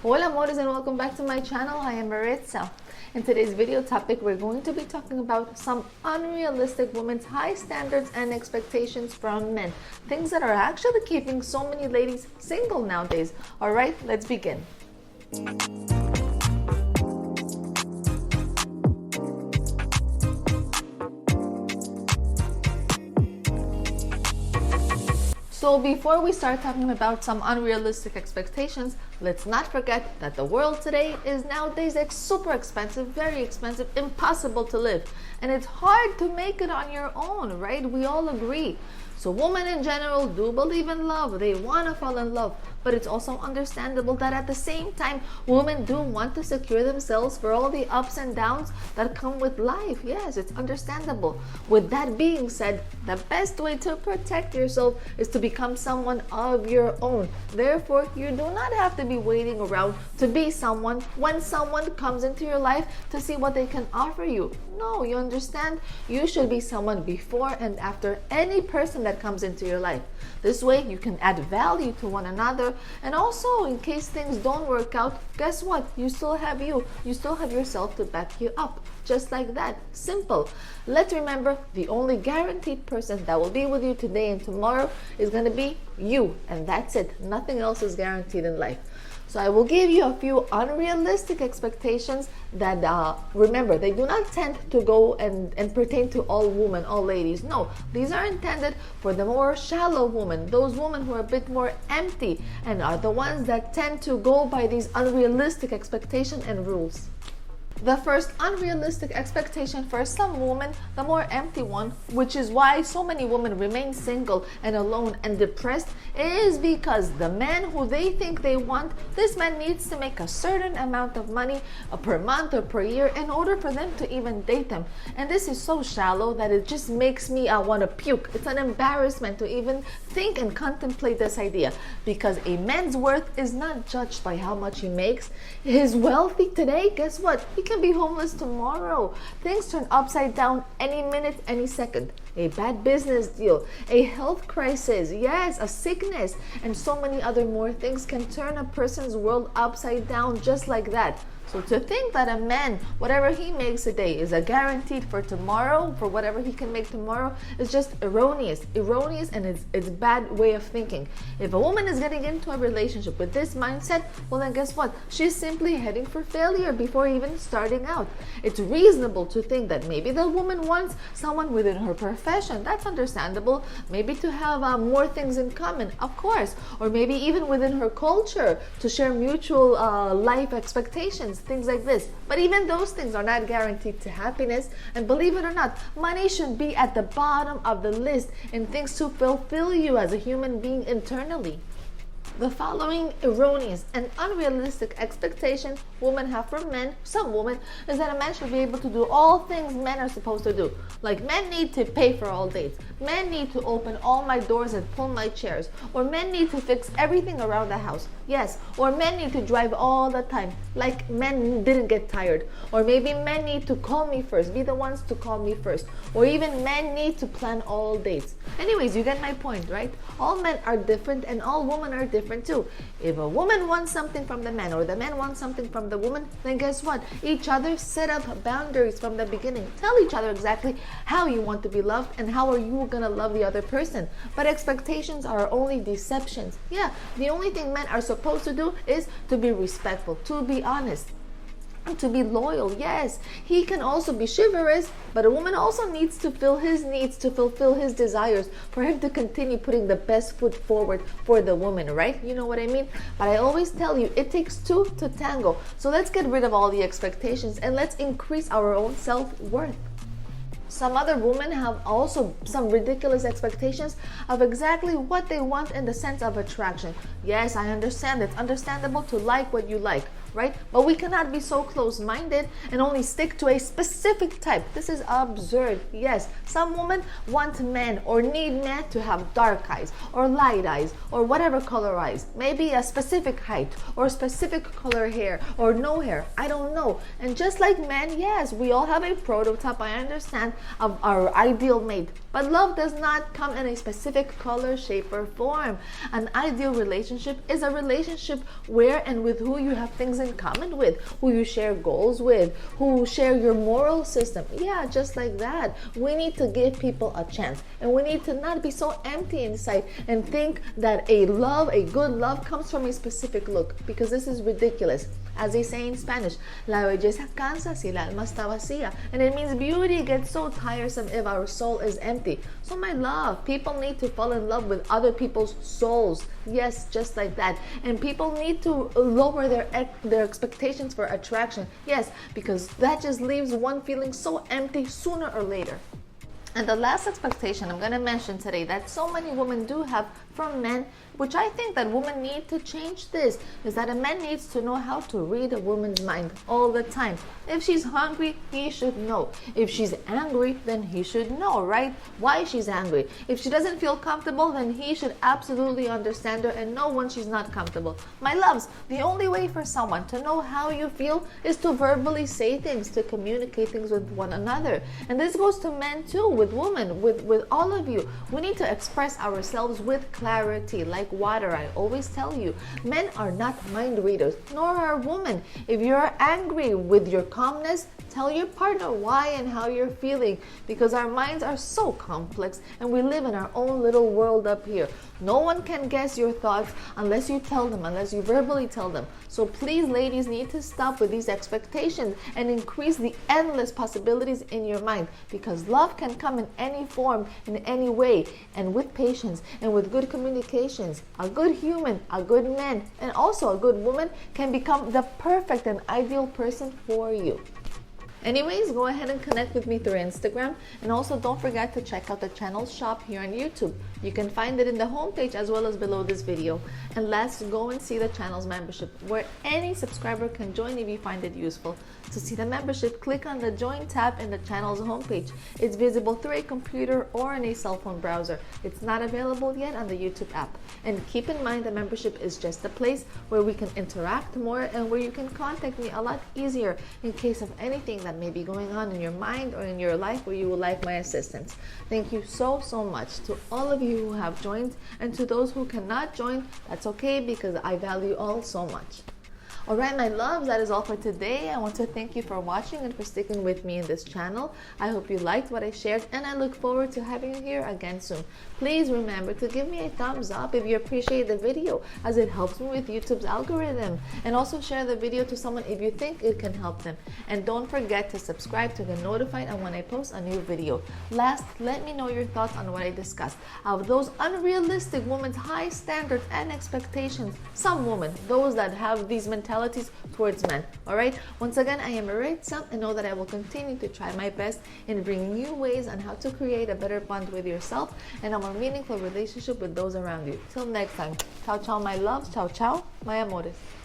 Hola amores, and welcome back to my channel. I am Maritza. In today's video topic, we're going to be talking about some unrealistic women's high standards and expectations from men. Things that are actually keeping so many ladies single nowadays. Alright, let's begin. So before we start talking about some unrealistic expectations, let's not forget that the world today is nowadays super expensive, very expensive, impossible to live. And it's hard to make it on your own, right? We all agree. So women in general do believe in love. They want to fall in love. But it's also understandable that at the same time, women do want to secure themselves for all the ups and downs that come with life. Yes, it's understandable. With that being said, the best way to protect yourself is to become someone of your own. Therefore, you do not have to be waiting around to be someone when someone comes into your life to see what they can offer you. No, you understand? You should be someone before and after any person that comes into your life. This way, you can add value to one another. And also, in case things don't work out, guess what? You still have you. You still have yourself to back you up. Just like that. Simple. Let's remember, the only guaranteed person that will be with you today and tomorrow is going to be you. And that's it. Nothing else is guaranteed in life. So I will give you a few unrealistic expectations that, remember, they do not tend to go and pertain to all women, all ladies. No, these are intended for the more shallow women, those women who are a bit more empty and are the ones that tend to go by these unrealistic expectations and rules. The first unrealistic expectation for some women, the more empty one, which is why so many women remain single and alone and depressed, is because the man who they think they want, this man needs to make a certain amount of money per month or per year in order for them to even date them. And this is so shallow that it just makes me want to puke. It's an embarrassment to even think and contemplate this idea, because a man's worth is not judged by how much he makes. He's wealthy today, guess what? He can be homeless tomorrow. Things turn upside down any minute, any second. A bad business deal, a health crisis, yes, a sickness, and so many other more things can turn a person's world upside down just like that. So to think that a man, whatever he makes a day, is a guaranteed for tomorrow, for whatever he can make tomorrow, is just erroneous, and it's bad way of thinking. If a woman is getting into a relationship with this mindset, well then guess what? She's simply heading for failure before even starting out. It's reasonable to think that maybe the woman wants someone within her profession. That's understandable. Maybe to have more things in common, of course, or maybe even within her culture to share mutual life expectations. Things like this. But even those things are not guaranteed to happiness. And believe it or not, money should be at the bottom of the list in things to fulfill you as a human being internally. The following erroneous and unrealistic expectation women have from men, some women, is that a man should be able to do all things men are supposed to do. Like, men need to pay for all dates, men need to open all my doors and pull my chairs, or men need to fix everything around the house. Yes, or men need to drive all the time, like men didn't get tired. Or maybe men need to call me first, be the ones to call me first. Or even men need to plan all dates. Anyways, you get my point, right? All men are different and all women are different too. If a woman wants something from the man or the man wants something from the woman, then guess what? Each other set up boundaries from the beginning. Tell each other exactly how you want to be loved and how are you gonna love the other person. But expectations are only deceptions. Yeah, the only thing men are supposed to do is to be respectful, to be honest, and to be loyal. Yes, he can also be chivalrous, but a woman also needs to fill his needs, to fulfill his desires, for him to continue putting the best foot forward for the woman, right? You know what I mean? But I always tell you, it takes two to tango. So let's get rid of all the expectations and let's increase our own self-worth. Some other women have also some ridiculous expectations of exactly what they want in the sense of attraction. Yes, I understand. It's understandable to like what you like. right? But we cannot be so close-minded and only stick to a specific type. This is absurd. Yes, some women want men or need men to have dark eyes or light eyes or whatever color eyes, maybe a specific height or specific color hair or no hair, I don't know. And just like men, yes, we all have a prototype, I understand, of our ideal mate, but love does not come in a specific color, shape, or form. An ideal relationship is a relationship where and with who you have things in common with, who you share goals with, who share your moral system. Yeah, just like that. We need to give people a chance, and we need to not be so empty inside and think that a good love comes from a specific look, because this is ridiculous. As they say in Spanish, la belleza cansa si el alma está vacía. And it means beauty gets so tiresome if our soul is empty. So my love, people need to fall in love with other people's souls. Yes, just like that. And people need to lower their expectations for attraction. Yes, because that just leaves one feeling so empty sooner or later. And the last expectation I'm going to mention today that so many women do have from men, which I think that women need to change this, is that a man needs to know how to read a woman's mind all the time. If she's hungry, he should know. If she's angry, then he should know, right? Why she's angry. If she doesn't feel comfortable, then he should absolutely understand her and know when she's not comfortable. My loves, the only way for someone to know how you feel is to verbally say things, to communicate things with one another. And this goes to men too, with women, with all of you. We need to express ourselves with clarity, like water. I always tell you, men are not mind readers, nor are women. If you're angry, with your calmness, tell your partner why and how you're feeling, because our minds are so complex and we live in our own little world up here. No one can guess your thoughts unless you tell them, unless you verbally tell them. So please, ladies, need to stop with these expectations and increase the endless possibilities in your mind, because love can come in any form, in any way, and with patience and with good communications. A good human, a good man, and also a good woman can become the perfect and ideal person for you. Anyways, go ahead and connect with me through Instagram, and also don't forget to check out the channel's shop here on YouTube. You can find it in the homepage as well as below this video. And last, go and see the channel's membership, where any subscriber can join if you find it useful. To see the membership, click on the Join tab in the channel's homepage. It's visible through a computer or in a cell phone browser. It's not available yet on the YouTube app. And keep in mind, the membership is just a place where we can interact more and where you can contact me a lot easier in case of anything that may be going on in your mind or in your life where you would like my assistance. Thank you so much to all of you who have joined, and to those who cannot join, that's okay, because I value all so much. Alright, my loves, that is all for today. I want to thank you for watching and for sticking with me in this channel. I hope you liked what I shared, and I look forward to having you here again soon. Please remember to give me a thumbs up if you appreciate the video, as it helps me with YouTube's algorithm. And also share the video to someone if you think it can help them. And don't forget to subscribe to get notified on when I post a new video. Last, let me know your thoughts on what I discussed. Of those unrealistic women's high standards and expectations, some women, those that have these mentalities towards men. Alright, once again, I am Maritza, and know that I will continue to try my best in bringing new ways on how to create a better bond with yourself and a more meaningful relationship with those around you. Till next time, ciao ciao my loves, ciao ciao my amores.